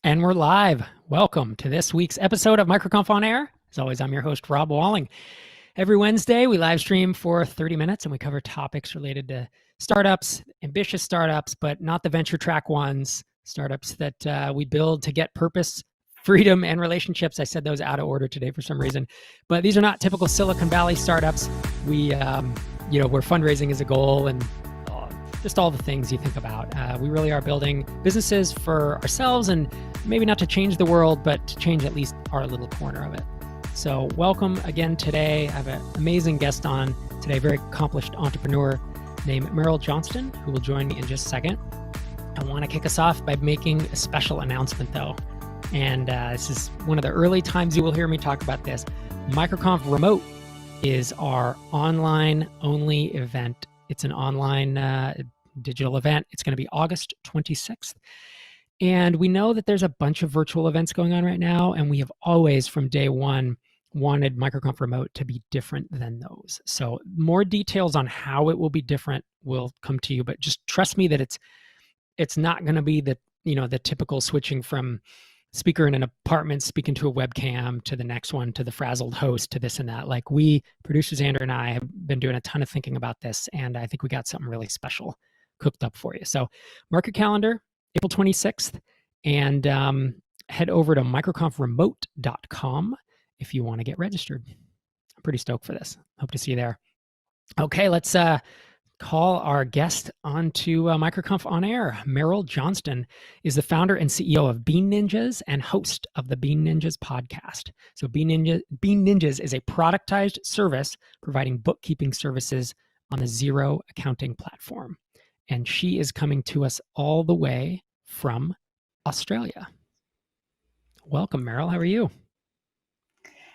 And we're live. Welcome to this week's episode of MicroConf On Air. As always, I'm your host, Rob Walling. Every Wednesday, we live stream for 30 minutes and we cover topics related to startups, ambitious startups, but not the venture track ones, startups that we build to get purpose, freedom, and relationships. I said those out of order today for some reason, but these are not typical Silicon Valley startups. Where fundraising is a goal and just all the things you think about. We really are building businesses for ourselves and maybe not to change the world, but to change at least our little corner of it. So welcome again today. I have an amazing guest on today, very accomplished entrepreneur named Meryl Johnston, who will join me in just a second. I want to kick us off by making a special announcement though. And this is one of the early times you will hear me talk about this. MicroConf Remote is our online only event. It's an online digital event. It's going to be August 26th. And we know that there's a bunch of virtual events going on right now. And we have always, from day one, wanted MicroConf Remote to be different than those. So more details on how it will be different will come to you. But just trust me that it's not going to be the typical switching from speaker in an apartment speaking to a webcam to the next one to the frazzled host to this and that. Like producers Andrew and I have been doing a ton of thinking about this, and I think we got something really special cooked up for you. So mark your calendar, April 26th, and head over to microconfremote.com if you want to get registered. I'm pretty stoked for this. Hope to see you there. Okay, let's call our guest onto MicroConf On Air. Meryl Johnston is the founder and CEO of Bean Ninjas and host of the Bean Ninjas podcast. So Bean Ninjas is a productized service providing bookkeeping services on the Xero accounting platform. And she is coming to us all the way from Australia. Welcome, Meryl. How are you?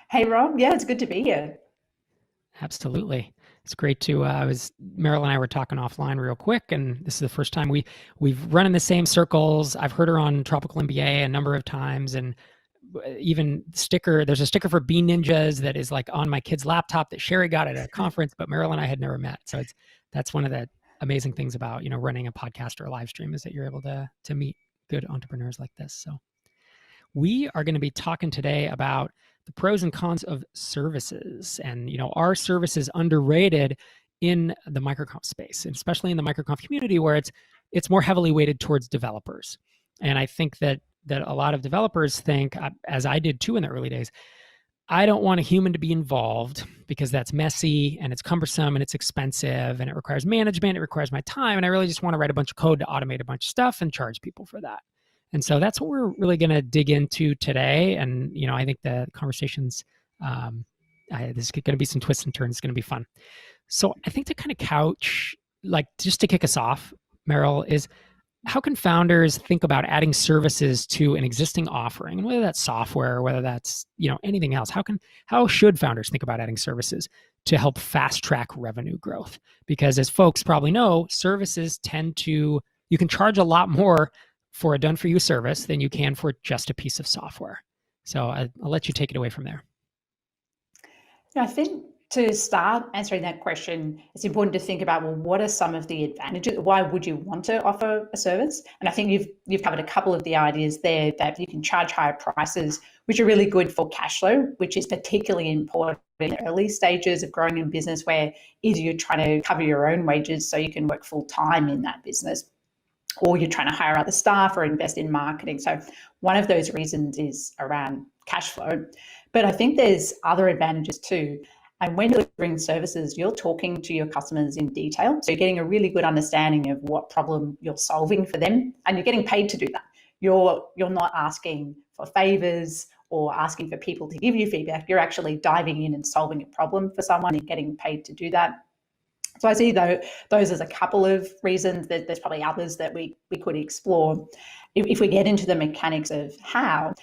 Hey, Rob. Yeah, it's good to be here. Absolutely. It's great to, Meryl and I were talking offline real quick, and this is the first time we've run in the same circles. I've heard her on Tropical MBA a number of times, and even there's a sticker for Bean Ninjas that is like on my kid's laptop that Sherry got at a conference, but Meryl and I had never met. So that's one of the amazing things about, running a podcast or a live stream is that you're able to meet good entrepreneurs like this. So we are going to be talking today about the pros and cons of services, and are services underrated in the MicroConf space, and especially in the MicroConf community where it's more heavily weighted towards developers. And I think that a lot of developers think, as I did too in the early days, I don't want a human to be involved because that's messy and it's cumbersome and it's expensive and it requires management, it requires my time, and I really just want to write a bunch of code to automate a bunch of stuff and charge people for that. And so that's what we're really going to dig into today. And, I think the conversations, there's going to be some twists and turns. It's going to be fun. So I think to kind of couch, just to kick us off, Meryl, is how can founders think about adding services to an existing offering? And whether that's software, or whether that's, anything else, how should founders think about adding services to help fast track revenue growth? Because as folks probably know, services you can charge a lot more for a done-for-you service than you can for just a piece of software. So I'll let you take it away from there. I think to start answering that question, it's important to think about, well, what are some of the advantages? Why would you want to offer a service? And I think you've covered a couple of the ideas there, that you can charge higher prices, which are really good for cash flow, which is particularly important in the early stages of growing a business where either you're trying to cover your own wages so you can work full time in that business, or you're trying to hire other staff or invest in marketing. So one of those reasons is around cash flow. But I think there's other advantages too. And when you're delivering services, you're talking to your customers in detail. So you're getting a really good understanding of what problem you're solving for them, and you're getting paid to do that. You're not asking for favors or asking for people to give you feedback. You're actually diving in and solving a problem for someone and getting paid to do that. So I see those as a couple of reasons. There's probably others that we could explore. If we get into the mechanics of how,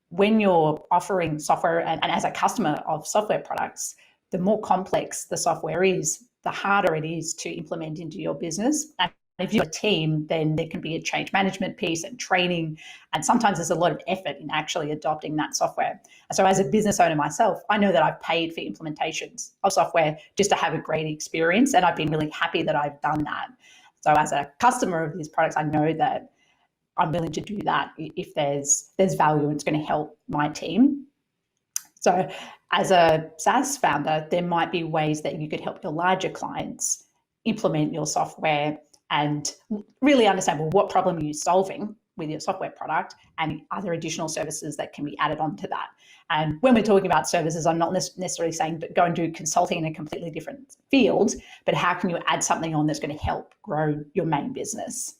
when you're offering software and as a customer of software products, the more complex the software is, the harder it is to implement into your business. And if you're a team, then there can be a change management piece and training, and sometimes there's a lot of effort in actually adopting that software. So as a business owner myself, I know that I've paid for implementations of software just to have a great experience, and I've been really happy that I've done that. So as a customer of these products, I know that I'm willing to do that if there's value and it's going to help my team. So as a SaaS founder, there might be ways that you could help your larger clients implement your software and really understand, well, what problem are you solving with your software product, and are there additional services that can be added onto that? And when we're talking about services, I'm not necessarily saying go and do consulting in a completely different field, but how can you add something on that's going to help grow your main business?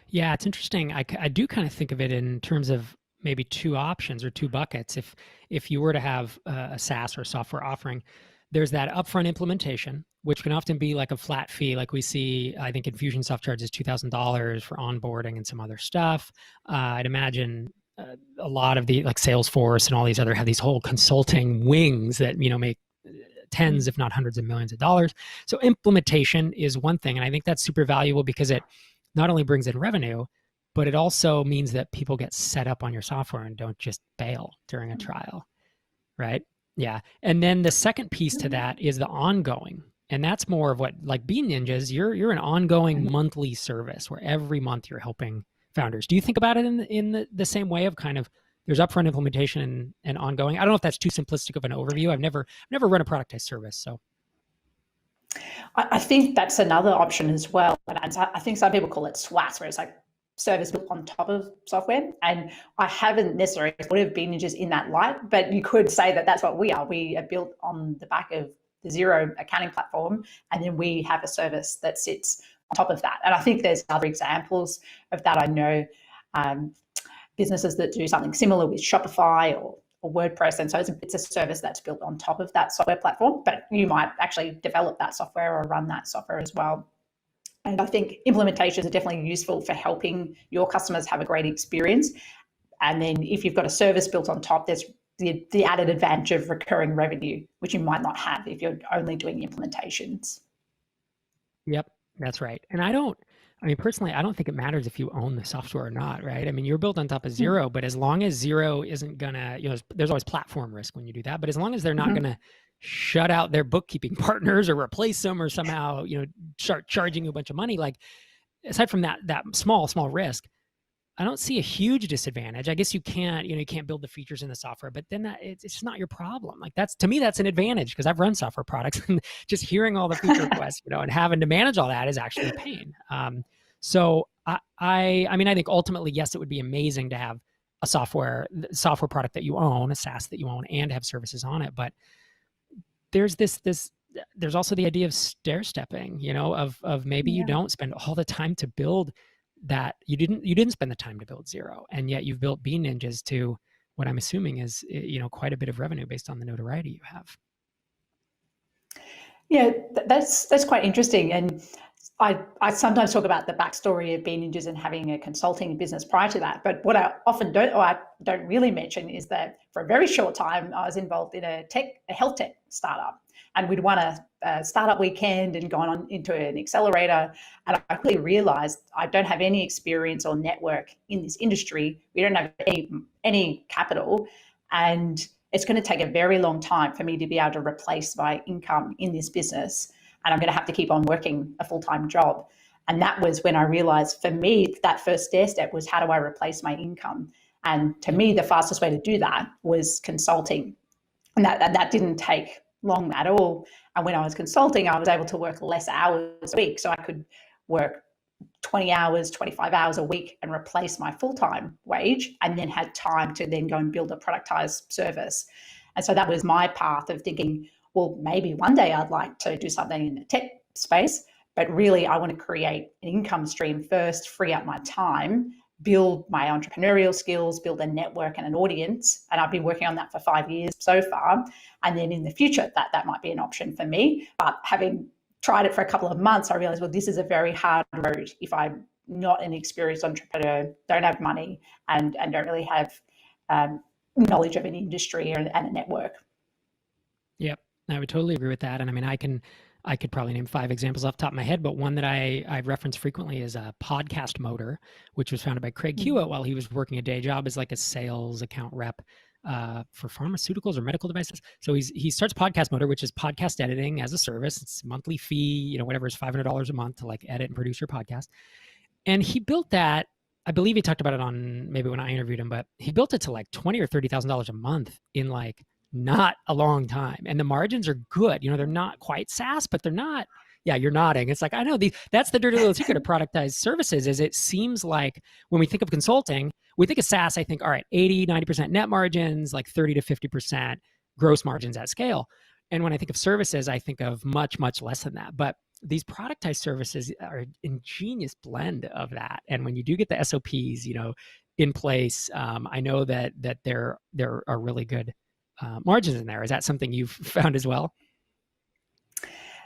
Yeah, it's interesting. I do kind of think of it in terms of maybe two options or two buckets. If you were to have a SaaS or software offering, there's that upfront implementation, which can often be like a flat fee. Like we see, I think Infusionsoft charges $2,000 for onboarding and some other stuff. I'd imagine a lot of the like Salesforce and all these other have these whole consulting wings that, make tens, if not hundreds of millions of dollars. So implementation is one thing. And I think that's super valuable because it not only brings in revenue, but it also means that people get set up on your software and don't just bail during a trial, right? Yeah. And then the second piece to that is the ongoing. And that's more of what, like Bean Ninjas, you're an ongoing monthly service where every month you're helping founders. Do you think about it in the same way of kind of there's upfront implementation and ongoing? I don't know if that's too simplistic of an overview. I've never run a productized service, so. I think that's another option as well. And I think some people call it SWAS, where it's like service built on top of software. And I haven't necessarily thought of Bean Ninjas in that light, but you could say that that's what we are. We are built on the back of the Xero accounting platform, and then we have a service that sits on top of that. And I think there's other examples of that. I know businesses that do something similar with Shopify or WordPress. And so it's a service that's built on top of that software platform, but you might actually develop that software or run that software as well. And I think implementations are definitely useful for helping your customers have a great experience. And then if you've got a service built on top, there's the added advantage of recurring revenue, which you might not have if you're only doing implementations. Yep, that's right. And personally, I don't think it matters if you own the software or not, right? I mean, you're built on top of Xero, but as long as Xero isn't gonna, there's always platform risk when you do that, but as long as they're not gonna shut out their bookkeeping partners or replace them or somehow, start charging you a bunch of money, like aside from that small risk, I don't see a huge disadvantage. I guess you can't build the features in the software, but then it's just not your problem. Like to me, that's an advantage because I've run software products and just hearing all the feature requests, and having to manage all that is actually a pain. So I think ultimately, yes, it would be amazing to have a software product that you own, a SaaS that you own, and have services on it. But there's there's also the idea of stair stepping, of maybe you don't spend all the time to build that. You didn't spend the time to build Xero, and yet you've built Bean Ninjas to what I'm assuming is, quite a bit of revenue based on the notoriety you have. Yeah, that's quite interesting. And I sometimes talk about the backstory of Bean Ninjas and having a consulting business prior to that. But what I often don't really mention is that for a very short time, I was involved in a health tech startup, and we'd won a startup weekend and gone on into an accelerator. And I quickly realized I don't have any experience or network in this industry. We don't have any capital, and it's going to take a very long time for me to be able to replace my income in this business. And I'm going to have to keep on working a full-time job. And that was when I realized, for me, that first stair step was, how do I replace my income? And to me, the fastest way to do that was consulting. And that didn't take long at all. And when I was consulting, I was able to work less hours a week. So I could work 20 hours, 25 hours a week and replace my full-time wage, and then had time to then go and build a productized service. And so that was my path of thinking, well, maybe one day I'd like to do something in the tech space, but really I want to create an income stream first, free up my time, build my entrepreneurial skills, build a network and an audience. And I've been working on that for 5 years so far. And then in the future, that might be an option for me. But having tried it for a couple of months, I realized, well, this is a very hard road if I'm not an experienced entrepreneur, don't have money, and don't really have knowledge of an industry and a network. Yep, I would totally agree with that. And I mean, I could probably name 5 examples off the top of my head, but one that I reference frequently is a Podcast Motor, which was founded by Craig Hewitt while he was working a day job as like a sales account rep for pharmaceuticals or medical devices. So he starts Podcast Motor, which is podcast editing as a service. It's monthly fee, whatever is $500 a month to like edit and produce your podcast. And he built that I believe he talked about it on maybe when I interviewed him, but he built it to like $20,000 or $30,000 a month in like not a long time. And the margins are good. You know, they're not quite SaaS, but they're not. Yeah, you're nodding. It's like, I know that's the dirty little secret of productized services is it seems like when we think of consulting, we think of SaaS, I think, all right, 80, 90% net margins, like 30 to 50% gross margins at scale. And when I think of services, I think of much, much less than that. But these productized services are an ingenious blend of that. And when you do get the SOPs, you know, in place, I know that there are really good margins in there. Is that something you've found as well?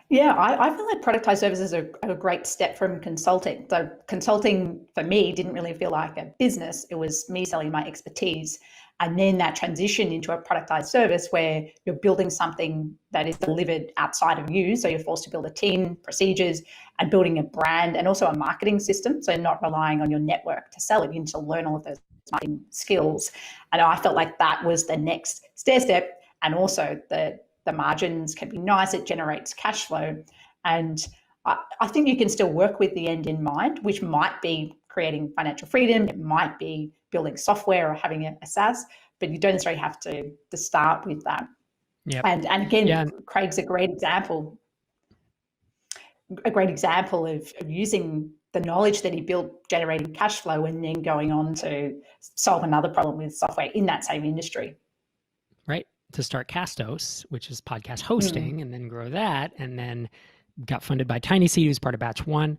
Yeah, I feel like productized services are a great step from consulting. So consulting for me didn't really feel like a business. It was me selling my expertise. And then that transition into a productized service where you're building something that is delivered outside of you. So you're forced to build a team, procedures, and building a brand and also a marketing system. So you're not relying on your network to sell it. You need to learn all of those marketing skills. And I felt like that was the next stair step. And also the margins can be nice, it generates cash flow. And I think you can still work with the end in mind, which might be creating financial freedom, it might be building software or having a SaaS, but you don't necessarily have to start with that. Yep. And again, Yeah. Craig's a great example of using the knowledge that he built generating cash flow and then going on to solve another problem with software in that same industry. Right. To start Castos, which is podcast hosting, and then grow that, and then got funded by TinySeed, who's part of Batch One.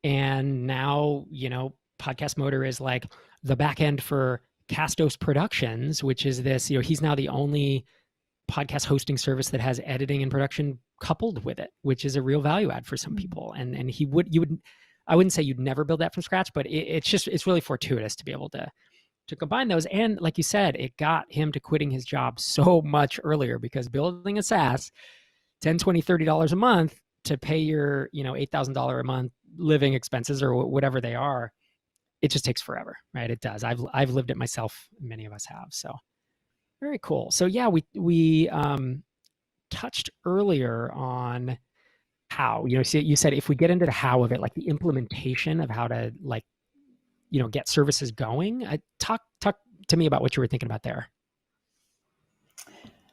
And now, you know, Podcast Motor is like the back end for Castos Productions, which is this, you know, he's now the only podcast hosting service that has editing and production coupled with it, which is a real value add for some people. And I wouldn't say you'd never build that from scratch, but it's really fortuitous to be able to combine those. And like you said, it got him to quitting his job so much earlier because building a SaaS, $10, $20, $30 a month to pay your, you know, $8,000 a month living expenses or whatever they are, it just takes forever, right? It does. I've lived it myself. Many of us have. So very cool. So yeah, we touched earlier on how, you know, so you said if we get into the how of it, like the implementation of how to like, you know, get services going. Talk to me about what you were thinking about there.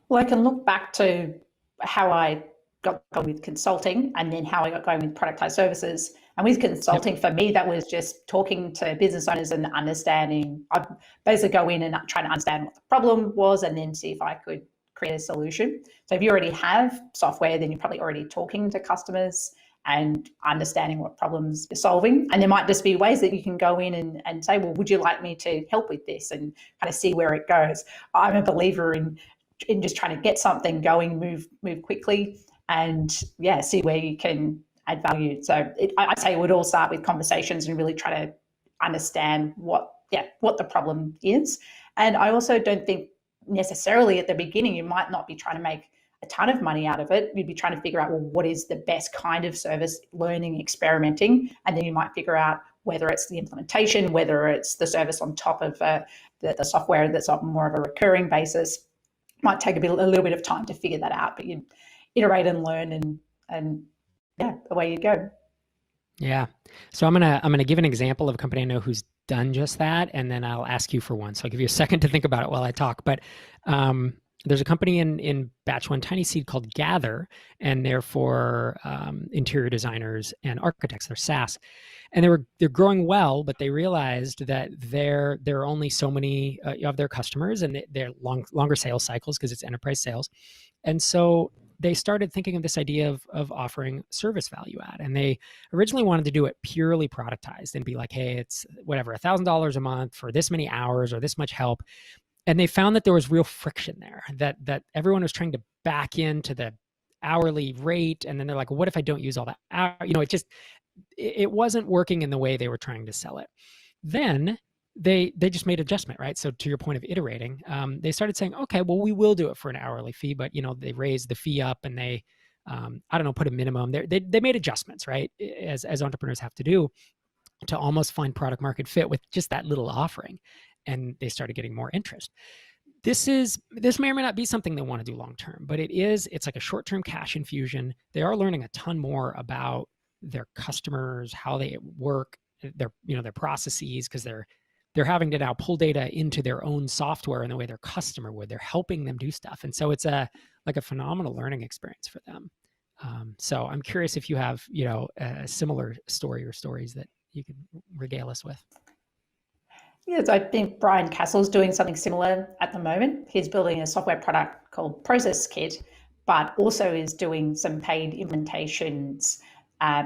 Well, I can look back to how I got going with consulting and then how I got going with productized services. And with consulting, for me, that was just talking to business owners and understanding. I'd basically go in and try to understand what the problem was and then see if I could create a solution. So if you already have software, then you're probably already talking to customers and understanding what problems you're solving. And there might just be ways that you can go in and say, well, would you like me to help with this, and kind of see where it goes. I'm a believer in just trying to get something going, move quickly, and see where you can add value. So I'd say it would all start with conversations and really try to understand what the problem is. And I also don't think necessarily at the beginning, you might not be trying to make a ton of money out of it. You'd be trying to figure out, well, what is the best kind of service, learning, experimenting, and then you might figure out whether it's the implementation, whether it's the service on top of the software that's on more of a recurring basis. Might take a little bit of time to figure that out, but you iterate and learn, and away you go. Yeah. So I'm gonna give an example of a company I know who's done just that, and then I'll ask you for one. So I'll give you a second to think about it while I talk. But there's a company in Batch One TinySeed called Gather, and they're for interior designers and architects. They're SaaS, and they're growing well, but they realized that there are only so many of their customers, and they're longer sales cycles because it's enterprise sales, and so they started thinking of this idea of offering service value add. And they originally wanted to do it purely productized and be like, hey, it's whatever, $1,000 a month for this many hours or this much help. And they found that there was real friction there, that everyone was trying to back into the hourly rate. And then they're like, what if I don't use all that hour? You know, it wasn't working in the way they were trying to sell it. Then they just made adjustment, right? So to your point of iterating, they started saying, okay, well, we will do it for an hourly fee, but, you know, they raised the fee up and they, put a minimum there. They made adjustments, right? As entrepreneurs have to do to almost find product market fit with just that little offering. And they started getting more interest. This may or may not be something they want to do long-term, but it's like a short-term cash infusion. They are learning a ton more about their customers, how they work, their processes, because they're having to now pull data into their own software in the way their customer would. They're helping them do stuff. And so it's a phenomenal learning experience for them. So I'm curious if you have, a similar story or stories that you could regale us with. Yes, I think Brian Castle's doing something similar at the moment. He's building a software product called Process Kit, but also is doing some paid implementations.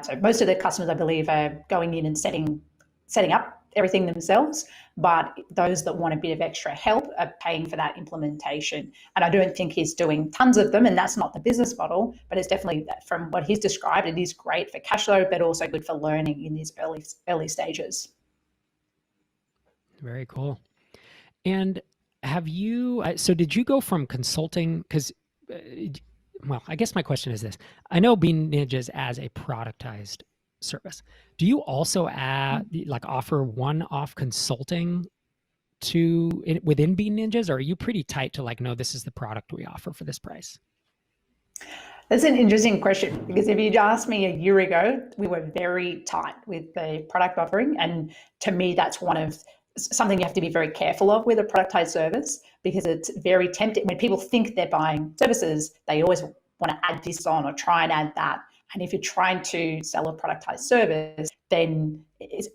So most of the customers, I believe, are going in and setting up everything themselves, but those that want a bit of extra help are paying for that implementation. And I don't think he's doing tons of them, and that's not the business model, but it's definitely, from what he's described, it is great for cash flow, but also good for learning in these early stages. Very cool. And did you go from consulting, because, well, I guess my question is this. I know Bean Ninjas as a productized service. Do you also offer one-off consulting within Bean Ninjas, or are you pretty tight to no, this is the product we offer for this price? That's an interesting question, because if you'd asked me a year ago, we were very tight with the product offering. And to me, that's something you have to be very careful of with a productized service, because it's very tempting. When people think they're buying services, they always want to add this on or try and add that. And if you're trying to sell a productized service, then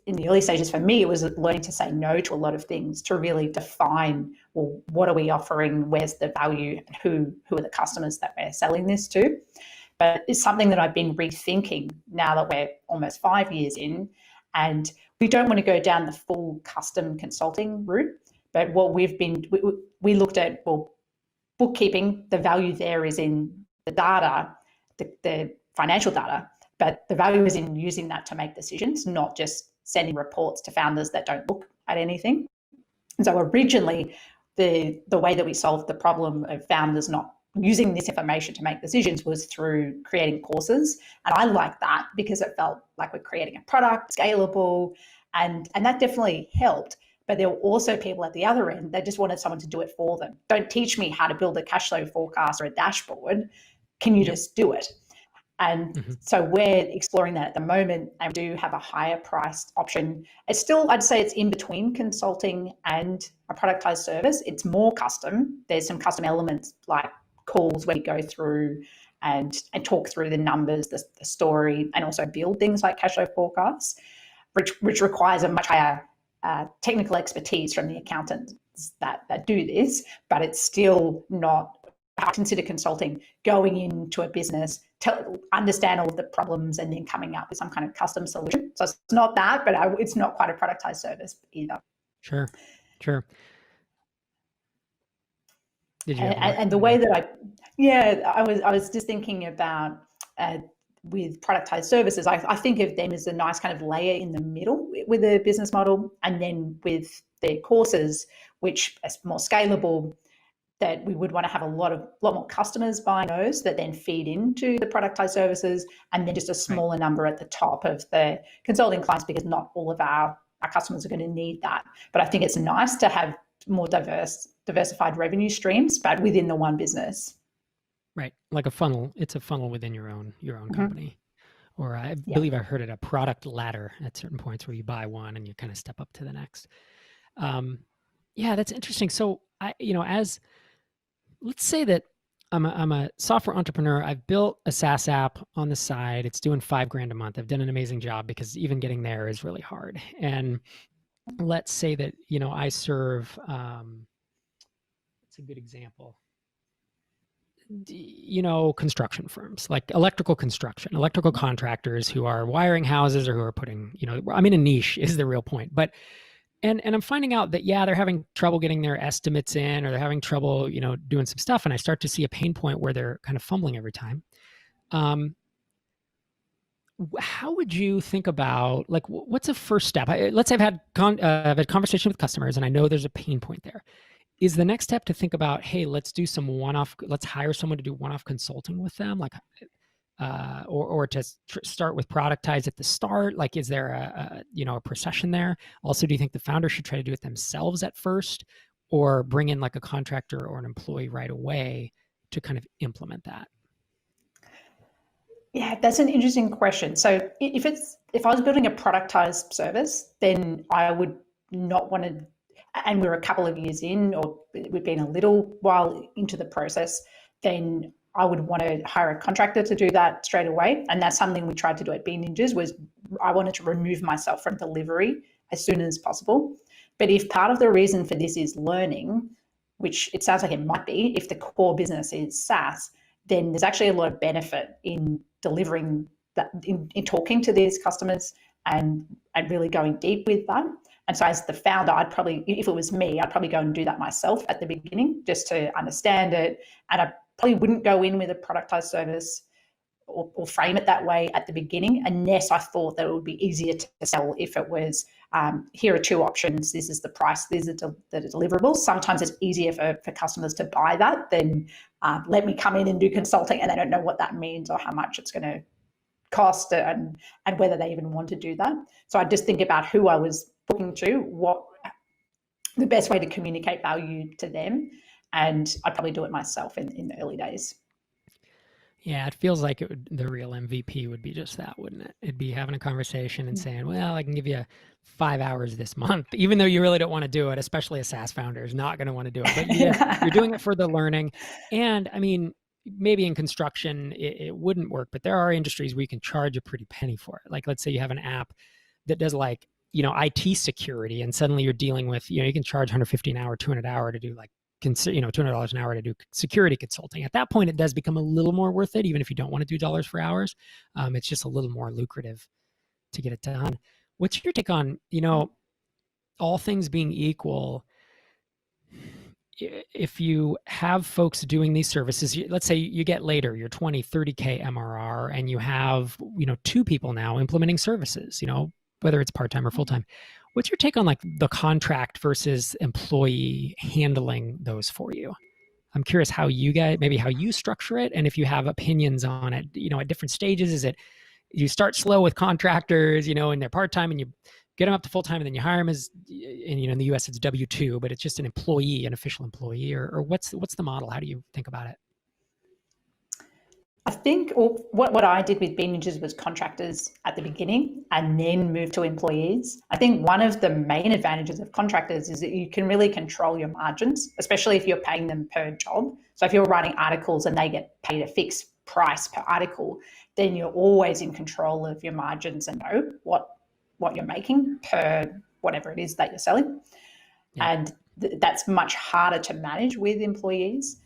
in the early stages for me, it was learning to say no to a lot of things, to really define, well, what are we offering? Where's the value? And who are the customers that we're selling this to? But it's something that I've been rethinking now that we're almost 5 years in, and we don't want to go down the full custom consulting route. But what we looked at, well, bookkeeping, the value there is in the data, the financial data, but the value is in using that to make decisions, not just sending reports to founders that don't look at anything. And so originally, the way that we solved the problem of founders not using this information to make decisions was through creating courses. And I like that because it felt like we're creating a product, scalable, and that definitely helped. But there were also people at the other end that just wanted someone to do it for them. Don't teach me how to build a cash flow forecast or a dashboard. Can you just do it? And so we're exploring that at the moment, and we do have a higher priced option. It's still, I'd say it's in between consulting and a productized service. It's more custom. There's some custom elements like calls where you go through and talk through the numbers, the story, and also build things like cash flow forecasts, which requires a much higher technical expertise from the accountants that do this, but it's still not. I consider consulting going into a business, understand all of the problems, and then coming up with some kind of custom solution. So it's not that, but it's not quite a productized service either. Sure. And the way that I was just thinking about with productized services, I think of them as a nice kind of layer in the middle with a business model, and then with their courses, which is more scalable, that we would want to have a lot more customers buying those that then feed into the productized services, and then just a smaller number at the top of the consulting clients, because not all of our customers are going to need that. But I think it's nice to have more diversified revenue streams, but within the one business. Right. Like a funnel. It's a funnel within your own company. Or I believe I heard it, a product ladder at certain points where you buy one and you kind of step up to the next. That's interesting. So let's say that I'm a software entrepreneur. I've built a SaaS app on the side. It's doing $5,000 a month. I've done an amazing job, because even getting there is really hard. And let's say that, I serve, it's a good example, construction firms, like electrical contractors who are wiring houses, or who are putting, I'm in a niche is the real point. But And I'm finding out that, they're having trouble getting their estimates in, or they're having trouble, doing some stuff. And I start to see a pain point where they're kind of fumbling every time. How would you think about, what's a first step? Let's say I've had a conversation with customers, and I know there's a pain point there. Is the next step to think about, hey, let's hire someone to do one-off consulting with them? Or to start with productize at the start? Is there a procession there? Also, do you think the founder should try to do it themselves at first, or bring in a contractor or an employee right away to kind of implement that? Yeah, that's an interesting question. So if I was building a productized service, then I would not want to, and we're a couple of years in, or we've been a little while into the process, then I would want to hire a contractor to do that straight away. And that's something we tried to do at Bean Ninjas, was I wanted to remove myself from delivery as soon as possible. But if part of the reason for this is learning, which it sounds like it might be, if the core business is SaaS, then there's actually a lot of benefit in delivering that, in talking to these customers and really going deep with them. And so as the founder, I'd probably, if it was me, I'd probably go and do that myself at the beginning just to understand it. And I probably wouldn't go in with a productized service or frame it that way at the beginning, unless I thought that it would be easier to sell if it was, here are two options, this is the price, these are the deliverables. Sometimes it's easier for customers to buy that than let me come in and do consulting and they don't know what that means or how much it's going to cost and whether they even want to do that. So I just think about who I was talking to, what the best way to communicate value to them, and I'd probably do it myself in the early days. Yeah, it feels like the real MVP would be just that, wouldn't it? It'd be having a conversation and saying, well, I can give you 5 hours this month, even though you really don't want to do it, especially a SaaS founder is not going to want to do it. But you're doing it for the learning. And I mean, maybe in construction, it wouldn't work, but there are industries where you can charge a pretty penny for it. Like, let's say you have an app that does like, IT security, and suddenly you're dealing with, you can charge 150 an hour, 200 an hour to do like, $200 an hour to do security consulting. At that point, it does become a little more worth it, even if you don't want to do dollars for hours. It's just a little more lucrative to get it done. What's your take on, all things being equal, if you have folks doing these services, let's say you get later, you're 20, 30K MRR, and you have, two people now implementing services, whether it's part-time or full-time. What's your take on like the contract versus employee handling those for you? I'm curious how you guys, maybe how you structure it, and if you have opinions on it, at different stages. Is it you start slow with contractors, and they're part-time, and you get them up to full-time, and then you hire them as, and in the US it's W-2, but it's just an employee, an official employee, or what's the model? How do you think about it? I think what I did with Bean Ninjas was contractors at the beginning and then moved to employees. I think one of the main advantages of contractors is that you can really control your margins, especially if you're paying them per job. So if you're writing articles and they get paid a fixed price per article, then you're always in control of your margins and know what you're making per whatever it is that you're selling. Yeah. And that's much harder to manage with employees.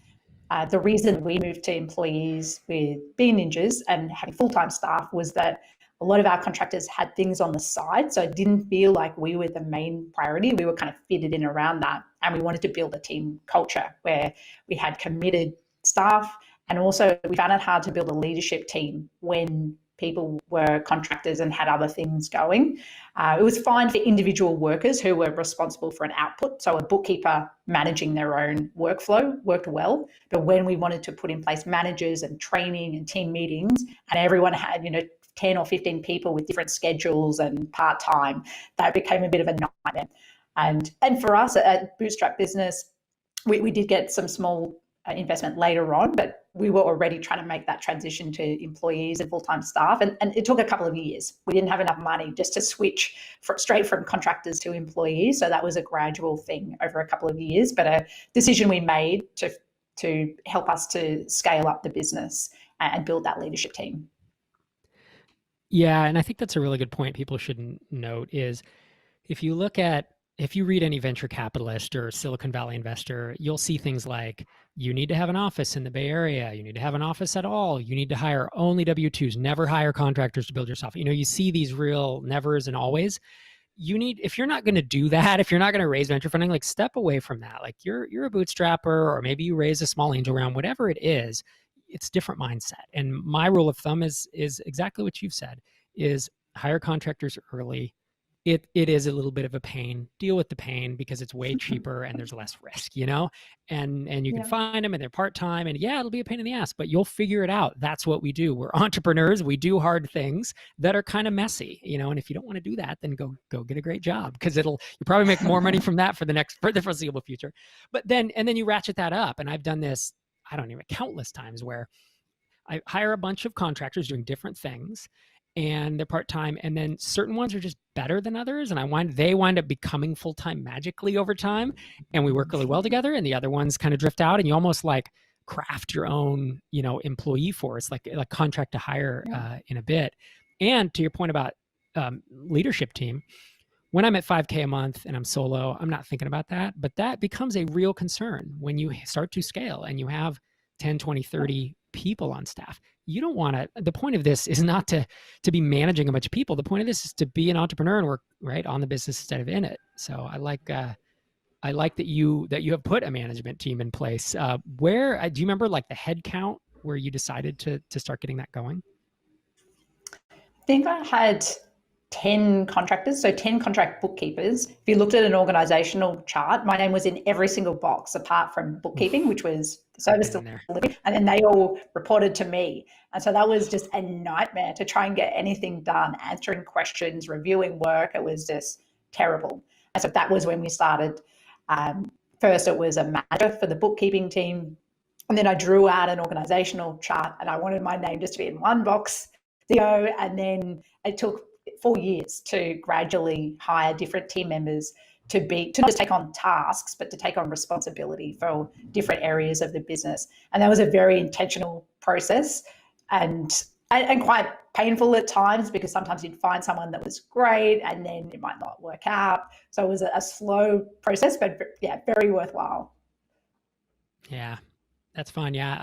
The reason we moved to employees with Bean Ninjas and having full-time staff was that a lot of our contractors had things on the side, so it didn't feel like we were the main priority. We were kind of fitted in around that, and we wanted to build a team culture where we had committed staff, and also we found it hard to build a leadership team when people were contractors and had other things going. It was fine for individual workers who were responsible for an output. So a bookkeeper managing their own workflow worked well. But when we wanted to put in place managers and training and team meetings, and everyone had, 10 or 15 people with different schedules and part-time, that became a bit of a nightmare. And for us at Bootstrap Business, we did get some small investment later on, but we were already trying to make that transition to employees and full-time staff. And it took a couple of years. We didn't have enough money just to switch straight from contractors to employees. So that was a gradual thing over a couple of years, but a decision we made to help us to scale up the business and build that leadership team. Yeah, and I think that's a really good point people should note is if you read any venture capitalist or Silicon Valley investor, you'll see things like, you need to have an office in the Bay Area. You need to have an office at all. You need to hire only W-2s, never hire contractors to build your software. You see these real nevers and always. If you're not going to do that, if you're not going to raise venture funding, like step away from that. Like you're a bootstrapper, or maybe you raise a small angel round, whatever it is, it's different mindset. And my rule of thumb is exactly what you've said, is hire contractors early. It is a little bit of a pain. Deal with the pain because it's way cheaper and there's less risk, and you can find them and they're part-time, and it'll be a pain in the ass, but you'll figure it out. That's what we do. We're entrepreneurs. We do hard things that are kind of messy, and if you don't want to do that, then go get a great job, because you'll probably make more money from that for the foreseeable future. But then you ratchet that up. And I've done this, I don't even, countless times where I hire a bunch of contractors doing different things, and they're part-time, and then certain ones are just better than others, and they wind up becoming full-time magically over time, and we work really well together, and the other ones kind of drift out, and you almost like craft your own, employee force, like contract to hire in a bit. And to your point about leadership team, when I'm at 5K a month and I'm solo, I'm not thinking about that, but that becomes a real concern when you start to scale and you have 10, 20, 30 people on staff. You don't want to, the point of this is not to be managing a bunch of people. The point of this is to be an entrepreneur and work right on the business instead of in it. So I like that you have put a management team in place. Do you remember like the head count where you decided to start getting that going? I think I had 10 contractors, so 10 contract bookkeepers. If you looked at an organizational chart, my name was in every single box apart from bookkeeping, which was the service delivery, and then they all reported to me. And so that was just a nightmare to try and get anything done, answering questions, reviewing work. It was just terrible. And so that was when we started. First, it was a manager for the bookkeeping team. And then I drew out an organizational chart, and I wanted my name just to be in one box, CEO. And then it took 4 years to gradually hire different team members to not just take on tasks, but to take on responsibility for different areas of the business. And that was a very intentional process and quite painful at times, because sometimes you'd find someone that was great and then it might not work out. So it was a slow process, but yeah, very worthwhile. Yeah, that's fun. Yeah,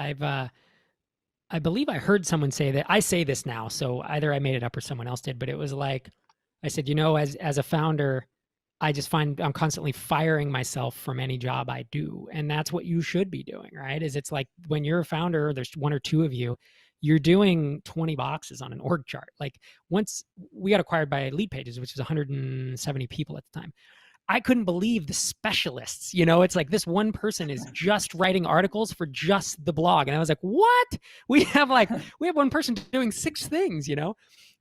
I believe I heard someone say that. I say this now, so either I made it up or someone else did, but it was like, I said, as a founder, I just find I'm constantly firing myself from any job I do. And that's what you should be doing, right? It's like when you're a founder, there's one or two of you, you're doing 20 boxes on an org chart. Like once we got acquired by Leadpages, which was 170 people at the time, I couldn't believe the specialists, it's like this one person is just writing articles for just the blog. And I was like, what? We have one person doing 6 things,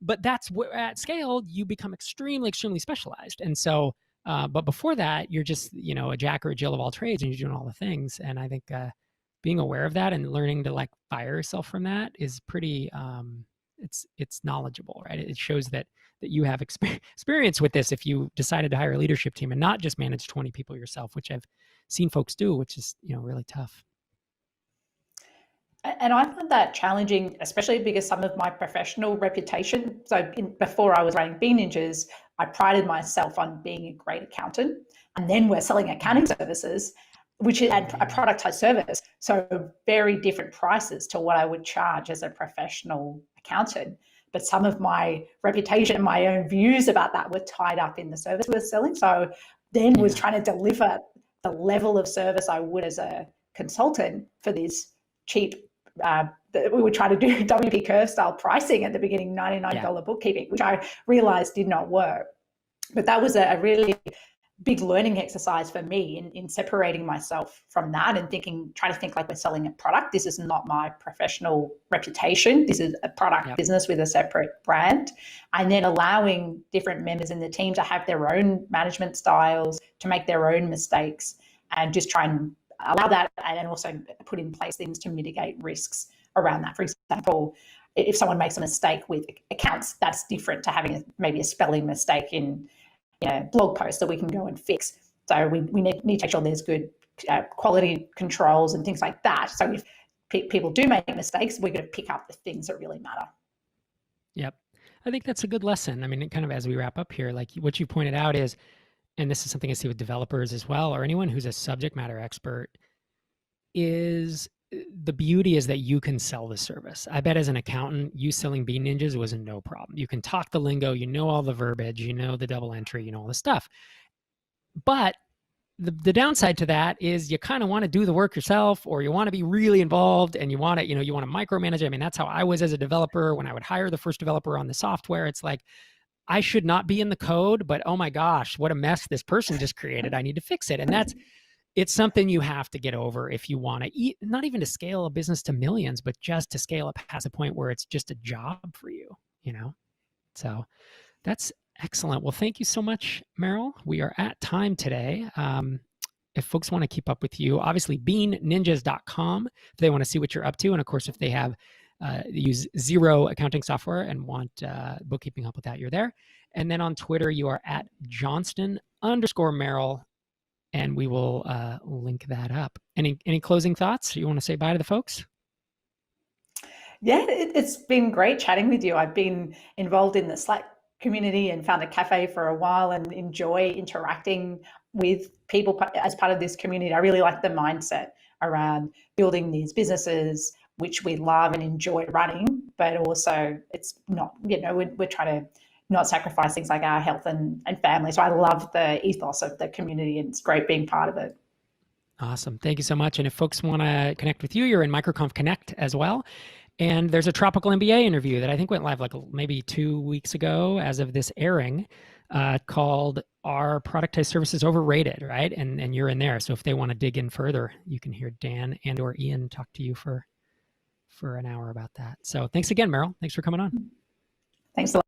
but that's where at scale, you become extremely, extremely specialized. And so, but before that, you're just, a Jack or a Jill of all trades and you're doing all the things. And I think being aware of that and learning to fire yourself from that is pretty, it's knowledgeable, right? It shows that you have experience with this if you decided to hire a leadership team and not just manage 20 people yourself, which I've seen folks do, which is, really tough. And I find that challenging, especially because some of my professional reputation, before I was running Bean Ninjas, I prided myself on being a great accountant. And then we're selling accounting services, which is a productized service. So very different prices to what I would charge as a professional accountant. But some of my reputation and my own views about that were tied up in the service we were selling. So then was trying to deliver the level of service I would as a consultant for this cheap, we would try to do WP Curve style pricing at the beginning, $99 bookkeeping, which I realized did not work. But that was a really big learning exercise for me in separating myself from that and trying to think like we're selling a product. This is not my professional reputation. This is a product business with a separate brand. And then allowing different members in the team to have their own management styles, to make their own mistakes, and just try and allow that, and then also put in place things to mitigate risks around that. For example, if someone makes a mistake with accounts, that's different to having maybe a spelling mistake in blog post that we can go and fix. So we need to make sure there's good quality controls and things like that. So if people do make mistakes, we're going to pick up the things that really matter. Yep. I think that's a good lesson. I mean, kind of as we wrap up here, like what you pointed out is, and this is something I see with developers as well, or anyone who's a subject matter expert, is the beauty is that you can sell the service. I bet as an accountant, you selling Bean Ninjas was no problem. You can talk the lingo, all the verbiage, the double entry, all the stuff. But the downside to that is you kind of want to do the work yourself, or you want to be really involved and you want to, you want to micromanage. I mean, that's how I was as a developer. When I would hire the first developer on the software, it's like, I should not be in the code, but oh my gosh, what a mess this person just created. I need to fix it. And it's something you have to get over if you want to not even to scale a business to millions, but just to scale it past the point where it's just a job for you, So that's excellent. Well, thank you so much, Meryl. We are at time today. If folks want to keep up with you, obviously beanninjas.com if they want to see what you're up to. And of course, if they have use zero accounting software and want bookkeeping help with that, you're there. And then on Twitter, you are at Johnston_Merrill, and we will link that up. Any closing thoughts? You want to say bye to the folks? Yeah, it's been great chatting with you. I've been involved in the Slack community and found a cafe for a while and enjoy interacting with people as part of this community. I really like the mindset around building these businesses, which we love and enjoy running, but also it's not, we're trying to not sacrifice things like our health and family. So I love the ethos of the community, and it's great being part of it. Awesome. Thank you so much. And if folks want to connect with you, you're in MicroConf Connect as well. And there's a Tropical MBA interview that I think went live like maybe 2 weeks ago as of this airing, called Are Productized Services Overrated, right? And you're in there. So if they want to dig in further, you can hear Dan and or Ian talk to you for an hour about that. So thanks again, Meryl. Thanks for coming on. Thanks a lot.